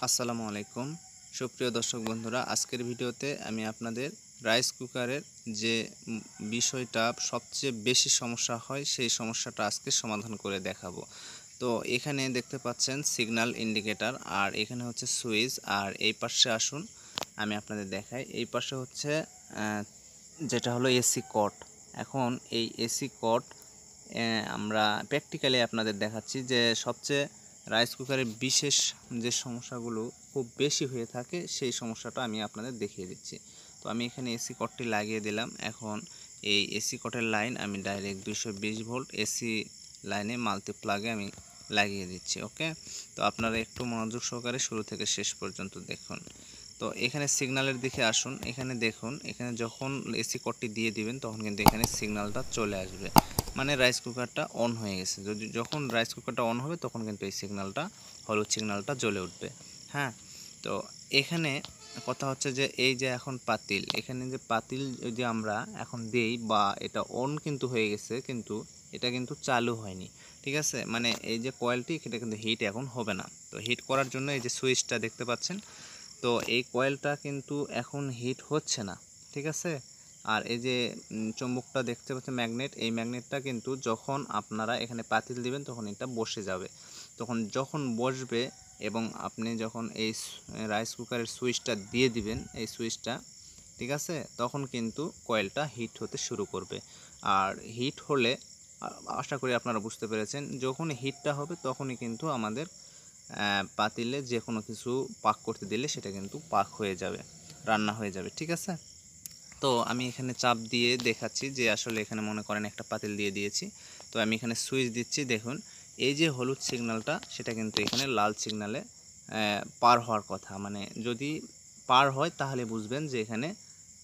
আসসালামু আলাইকুম সুপ্রিয় দর্শক বন্ধুরা, আজকের ভিডিওতে আমি আপনাদের রাইস কুকারের যে বিষয়টা সবচেয়ে বেশি সমস্যা হয় সেই সমস্যাটা আজকে সমাধান করে দেখাবো। তো এখানে দেখতে পাচ্ছেন সিগন্যাল ইন্ডিকেটর, আর এখানে হচ্ছে সুইচ, আর এই পাশে আসুন আমি আপনাদের দেখাই। এই পাশে হচ্ছে যেটা হলো এসি কট। এখন এই এসি কট আমরা প্র্যাকটিক্যালি আপনাদের দেখাচ্ছি যে সবচেয়ে রাইস কুকারের বিশেষ যে সমস্যাগুলো খুব বেশি হয়ে থাকে সেই সমস্যাটা আমি আপনাদের দেখিয়ে দিচ্ছি। তো আমি এখানে এসি কটটি লাগিয়ে দিলাম। এখন এই এসি কটের লাইন আমি ডাইরেক্ট 220 ভোল্ট এসি লাইনে মাল্টিপ্লাগে আমি লাগিয়ে দিচ্ছি। ওকে, তো আপনারা একটু মনোযোগ সহকারে শুরু থেকে শেষ পর্যন্ত দেখুন। তো এখানে সিগন্যালের দিকে আসুন। এখানে দেখুন, এখানে যখন এসি কটটি দিয়ে দিবেন তখন কিন্তু এখানে সিগন্যালটা চলে আসবে, মানে রাইস কুকারটা অন হয়ে গেছে। যখন রাইস কুকারটা অন হবে তখন কিন্তু এই সিগন্যালটা, হলুদ সিগন্যালটা জ্বলে উঠবে। হ্যাঁ, তো এখানে কথা হচ্ছে যে এই যে এখন পাতিল, এখানে যে পাতিল যদি আমরা এখন দেই বা এটা অন কিন্তু হয়ে গেছে, কিন্তু এটা কিন্তু চালু হয়নি। ঠিক আছে, মানে এই যে কয়েলটি এটা কিন্তু হিট এখন হবে না। তো হিট করার জন্য এই যে সুইচটা দেখতে পাচ্ছেন, তো এই কয়েলটা কিন্তু এখন হিট হচ্ছে না। ঠিক আছে, আর এই যে চুম্বকটা দেখতে পাচ্ছেন ম্যাগনেট, এই ম্যাগনেটটা কিন্তু যখন আপনারা এখানে পাতিল দিবেন তখন এটা বসে যাবে। যখন বসবে এবং আপনি যখন এই রাইস কুকারের সুইচটা দিয়ে দিবেন, এই সুইচটা, ঠিক আছে, তখন কিন্তু কয়েলটা হিট হতে শুরু করবে। আর হিট হলে আশা করি আপনারা বুঝতে পেরেছেন, যখন হিটটা হবে তখনই কিন্তু আমাদের পাতিলে যে কোনো কিছু পাক করতে দিলে সেটা কিন্তু পাক হয়ে যাবে, রান্না হয়ে যাবে। ঠিক আছে, তো আমি এখানে চাপ দিয়ে দেখাচ্ছি যে আসলে এখানে মনে করেন একটা পাতিল দিয়ে দিয়েছি। তো আমি এখানে সুইচ দিচ্ছি, দেখুন এই যে হলুদ সিগন্যালটা সেটা কিন্তু এখানে লাল সিগন্যালে পার হওয়ার কথা। মানে যদি পার হয় তাহলে বুঝবেন যে এখানে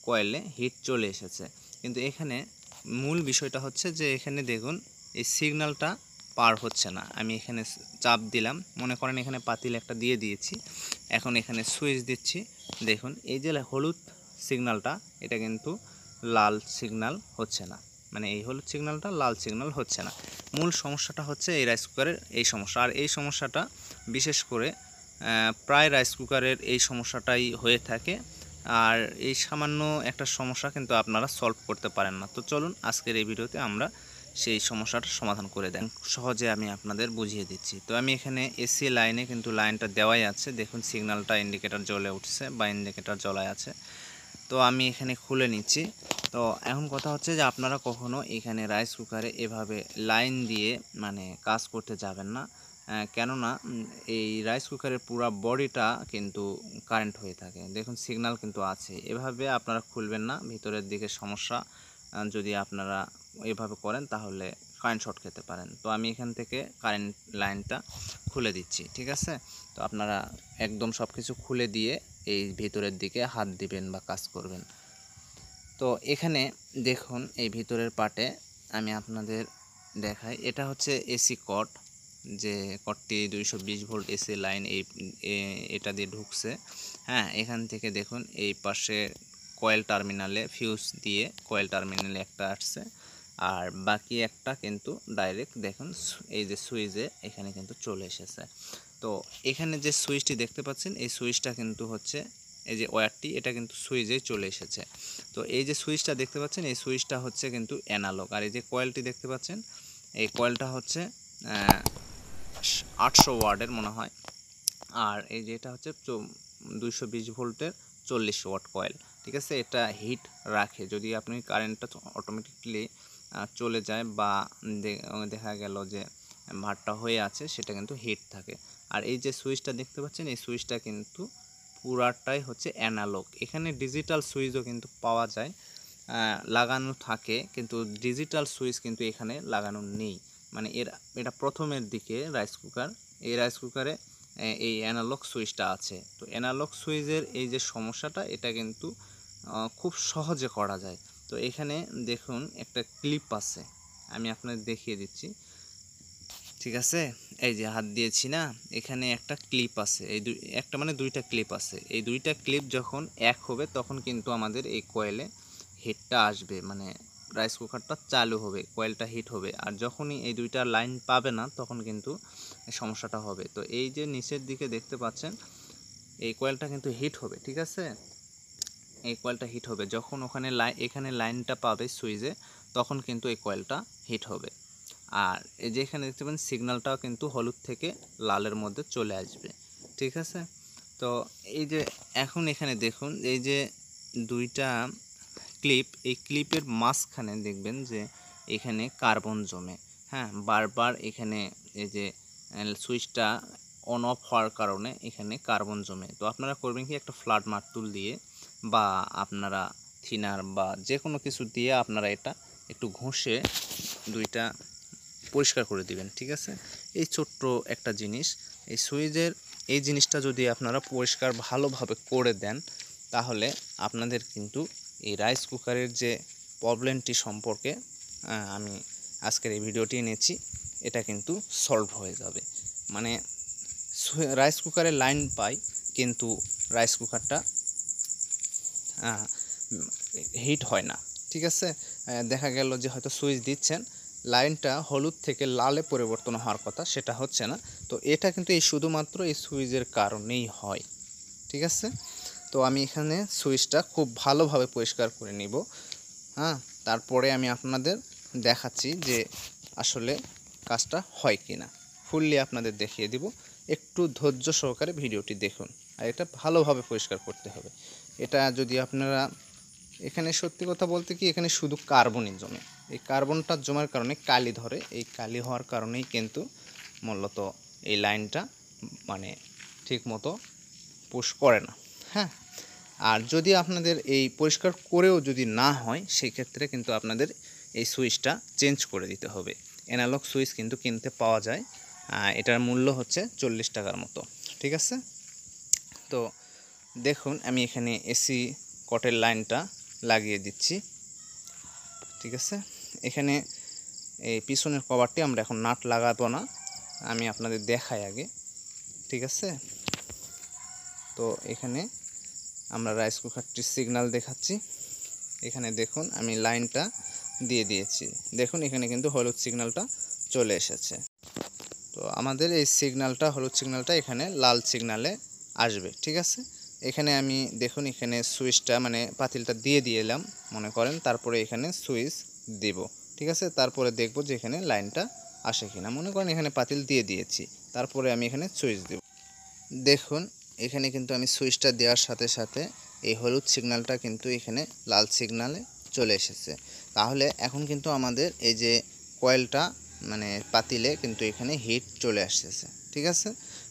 কয়েলে হিট চলে এসেছে। কিন্তু এখানে মূল বিষয়টা হচ্ছে যে এখানে দেখুন এই সিগন্যালটা পার হচ্ছে না। আমি এখানে চাপ দিলাম, মনে করেন এখানে পাতিল একটা দিয়ে দিয়েছি, এখন এখানে সুইচ দিচ্ছি, দেখুন এই যে হলুদ সিগন্যালটা এটা কিন্তু লাল সিগন্যাল হচ্ছে না, মানে এই হলুদ সিগন্যালটা লাল সিগন্যাল হচ্ছে না। মূল সমস্যাটা হচ্ছে এই রাইস কুকারের এই সমস্যা। আর এই সমস্যাটা বিশেষ করে প্রায় রাইস কুকারের এই সমস্যাটাই হয়ে থাকে। আর এই সামান্য একটা সমস্যা কিন্তু আপনারা সলভ করতে পারেন না। তো চলুন আজকের এই ভিডিওতে আমরা সেই সমস্যাটা সমাধান করে দেন, সহজে আমি আপনাদের বুঝিয়ে দিচ্ছি। তো আমি এখানে এসি লাইনে কিন্তু লাইনটা দেওয়াই আছে, দেখুন সিগন্যালটা ইন্ডিকেটর জ্বলে উঠছে বা ইন্ডিকেটর জ্বলায় আছে। তো আমি এখানে খুলে নিচ্ছি। তো এখন কথা হচ্ছে যে আপনারা কখনো এখানে রাইস কুকারে এভাবে লাইন দিয়ে মানে কাজ করতে যাবেন না। কেননা এই রাইস কুকারের পুরো বডিটা কিন্তু কারেন্ট হয়ে থাকে। দেখুন সিগন্যাল কিন্তু আছে, এভাবে আপনারা খুলবেন না, ভিতরের দিকে সমস্যা। যদি আপনারা এভাবে করেন তাহলে কারেন্ট শর্ট খেতে পারেন। তো আমি এখান থেকে কারেন্ট লাইনটা খুলে দিচ্ছি। ঠিক আছে, তো আপনারা একদম সব কিছু খুলে দিয়ে এই ভিতরের দিকে হাত দিবেন বা কাজ করবেন। তো এখানে দেখুন এই ভিতরের পার্টে আমি আপনাদের দেখাই, এটা হচ্ছে এসি কট, যে কটটি 220 ভোল্ট এসি লাইন এটা দিয়ে ঢুকছে। হ্যাঁ, এখান থেকে দেখুন এই পাশে কয়েল টার্মিনালে ফিউজ দিয়ে কয়েল টার্মিনালে একটা আসছে, আর বাকি একটা কিন্তু ডাইরেক্ট দেখুন এই যে সুইচে এখানে কিন্তু চলে এসেছে। তো এখানে যে সুইচটি দেখতে পাচ্ছেন এই সুইচটা কিন্তু হচ্ছে এই যে ওয়্যারটি, এটা কিন্তু সুইচে চলে এসেছে। তো এই যে সুইচটা দেখতে পাচ্ছেন এই সুইচটা হচ্ছে কিন্তু অ্যানালগ, আর এই যে কয়েলটি দেখতে পাচ্ছেন এই কয়েলটা হচ্ছে 800 ওয়াটের মনে হয়, আর এই যে এটা হচ্ছে 220 ভোল্টের 40 ওয়াট কয়েল। ঠিক আছে, এটা হিট রাখে, যদি আপনি কারেন্টটা অটোমেটিকলি চলে যায় বা দেখা গেল যে ভারটা হয়ে আছে সেটা কিন্তু হিট থাকে। আর এই যে সুইচটা দেখতে পাচ্ছেন এই সুইচটা কিন্তু পুরাটাই হচ্ছে অ্যানালগ। এখানে ডিজিটাল সুইচও কিন্তু পাওয়া যায়, লাগানো থাকে, কিন্তু ডিজিটাল সুইচ কিন্তু এখানে লাগানো নেই। মানে এটা প্রথমের দিকে রাইস কুকার, এই রাইস কুকারে এই অ্যানালগ সুইচটা আছে। তো অ্যানালগ সুইচের এই যে সমস্যাটা এটা কিন্তু খুব সহজে করা যায়। তো এখানে দেখুন একটা ক্লিপ আছে, আমি আপনাদের দেখিয়ে দিচ্ছি। ঠিক আছে, এই যে হাত দিয়েছি না, এখানে একটা ক্লিপ আছে, একটা মানে দুইটা ক্লিপ আছে। এই দুইটা ক্লিপ যখন এক হবে তখন কিন্তু আমাদের এই কয়েলে হিটটা আসবে, মানে রাইস কুকারটা চালু হবে, কয়েলটা হিট হবে। আর যখনই এই দুইটা লাইন পাবে না তখন কিন্তু সমস্যাটা হবে। তো এই যে নিচের দিকে দেখতে পাচ্ছেন এই কয়েলটা কিন্তু হিট হবে, ঠিক আছে। এই কয়েলটা হিট হবে যখন এখানে লাইনটা পাবে সুইচে, তখন কিন্তু এই কয়েলটা হিট হবে। আর এই যে এখানে দেখতে পাচ্ছেন সিগন্যালটাও কিন্তু হলুদ থেকে লালের মধ্যে চলে আসবে, ঠিক আছে। তো এই যে এখন এখানে দেখুন এই যে দুইটা ক্লিপ, এই ক্লিপের মাঝখানে দেখবেন যে এখানে কার্বন জমে, হ্যাঁ, বারবার এখানে এই যে সুইচটা অন অফ হওয়ার কারণে এখানে কার্বন জমে। তো আপনারা করবেন কি, একটা ফ্ল্যাট মারতুল দিয়ে বা আপনারা থিনার বা যে কোনো কিছু দিয়ে আপনারা এটা একটু ঘষে দুইটা পরিষ্কার করে দিবেন, ঠিক আছে। এই ছোট্ট একটা জিনিস, এই সুইচের এই জিনিসটা যদি আপনারা পরিষ্কার ভালোভাবে করে দেন, তাহলে আপনাদের কিন্তু এই রাইস কুকারের যে প্রবলেমটি সম্পর্কে আমি আজকের এই ভিডিওটি এনেছি, এটা কিন্তু সলভ হয়ে যাবে। মানে রাইস কুকারে লাইন পাই, কিন্তু রাইস কুকারটা হিট হয় না, ঠিক আছে। দেখা গেল যে হয়তো সুইচ দিচ্ছেন, লাইনটা হলুদ থেকে লালে পরিবর্তন হওয়ার কথা, সেটা হচ্ছে না। তো এটা কিন্তু এই শুধুমাত্র এই সুইচের কারণেই হয়, ঠিক আছে। তো আমি এখানে সুইচটা খুব ভালোভাবে পরিষ্কার করে নিব, হ্যাঁ। তারপরে আমি আপনাদের দেখাচ্ছি যে আসলে কাজটা হয় কি না, ফুললি আপনাদের দেখিয়ে দিব। একটু ধৈর্য সহকারে ভিডিওটি দেখুন, আর এটা ভালোভাবে পরিষ্কার করতে হবে। এটা যদি আপনারা এখানে সত্যি কথা বলতে কি, এখানে শুধু কার্বনই জমে, এই কার্বনটা জমার কারণে কালি ধরে, এই কালি হওয়ার কারণেই কিন্তু মূলত এই লাইনটা মানে ঠিক মতো পুশ করে না, হ্যাঁ। আর যদি আপনাদের এই পরিষ্কার করেও যদি না হয়, সেই ক্ষেত্রে কিন্তু আপনাদের এই সুইচটা চেঞ্জ করে দিতে হবে। অ্যানালগ সুইচ কিন্তু কিনতে পাওয়া যায়, এটার মূল্য হচ্ছে 40 টাকার মতো, ঠিক আছে। তো দেখুন আমি এখানে এসি কটের লাইনটা লাগিয়ে দিচ্ছি, ঠিক আছে। এখানে এই পিছনের কভারটি আমরা এখন নাট লাগাবো না, আমি আপনাদের দেখাই আগে, ঠিক আছে। তো এখানে আমরা রাইস কুকারটির সিগন্যাল দেখাচ্ছি। এখানে দেখুন আমি লাইনটা দিয়ে দিয়েছি, দেখুন এখানে কিন্তু হলুদ সিগন্যালটা চলে এসেছে। তো আমাদের এই সিগন্যালটা, হলুদ সিগন্যালটা এখানে লাল সিগন্যালে আসবে, ঠিক আছে। এখানে আমি দেখুন এখানে সুইচটা মানে পাতিলটা দিয়ে এলাম মনে করেন, তারপরে এখানে সুইচ দেব, ঠিক আছে। তারপরে দেখব যে এখানে লাইনটা আসে কিনা, মনে করেন এখানে পাতিল দিয়ে দিয়েছি, তারপরে আমি এখানে সুইচ দেব। দেখুন এখানে কিন্তু আমি সুইচটা দেওয়ার সাথে সাথে এই হলুদ সিগন্যালটা কিন্তু এখানে লাল সিগন্যালে চলে এসেছে। তাহলে এখন কিন্তু আমাদের এই যে কয়েলটা মানে পাতিলে কিন্তু এখানে হিট চলে আসতেছে, ঠিক আছে।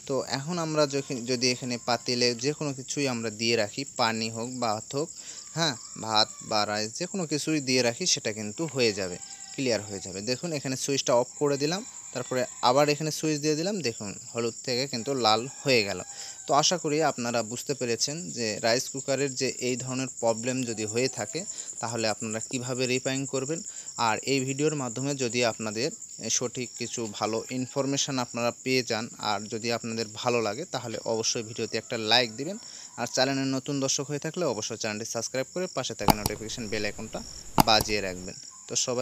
তো এখন আমরা যদি এখানে পাতিলে যে কোনো কিছুই আমরা দিয়ে রাখি, পানি হোক ভাত হোক, হ্যাঁ, ভাত বা রাইস যে কোনো কিছুই দিয়ে রাখি, সেটা কিন্তু হয়ে যাবে, ক্লিয়ার হয়ে যাবে। দেখুন এখানে সুইচটা অফ করে দিলাম, তারপরে আবার এখানে সুইচ দিয়ে দিলাম, দেখুন হলুদ থেকে কিন্তু লাল হয়ে গেল। তো আশা করি আপনারা বুঝতে পেরেছেন যে রাইস কুকারের যে এই ধরনের প্রবলেম যদি হয়ে থাকে, তাহলে আপনারা কিভাবে রিপেয়ারিং করবেন। আর এই ভিডিওর মাধ্যমে যদি আপনাদের সঠিক কিছু ভালো ইনফরমেশান আপনারা পেয়ে যান, আর যদি আপনাদের ভালো লাগে, তাহলে অবশ্যই ভিডিওতে একটা লাইক দিবেন। আর চ্যানেলের নতুন দর্শক হয়ে থাকলে অবশ্যই চ্যানেলটি সাবস্ক্রাইব করে পাশে থাকা নোটিফিকেশান বেল আইকনটা বাজিয়ে রাখবেন। তো সবাই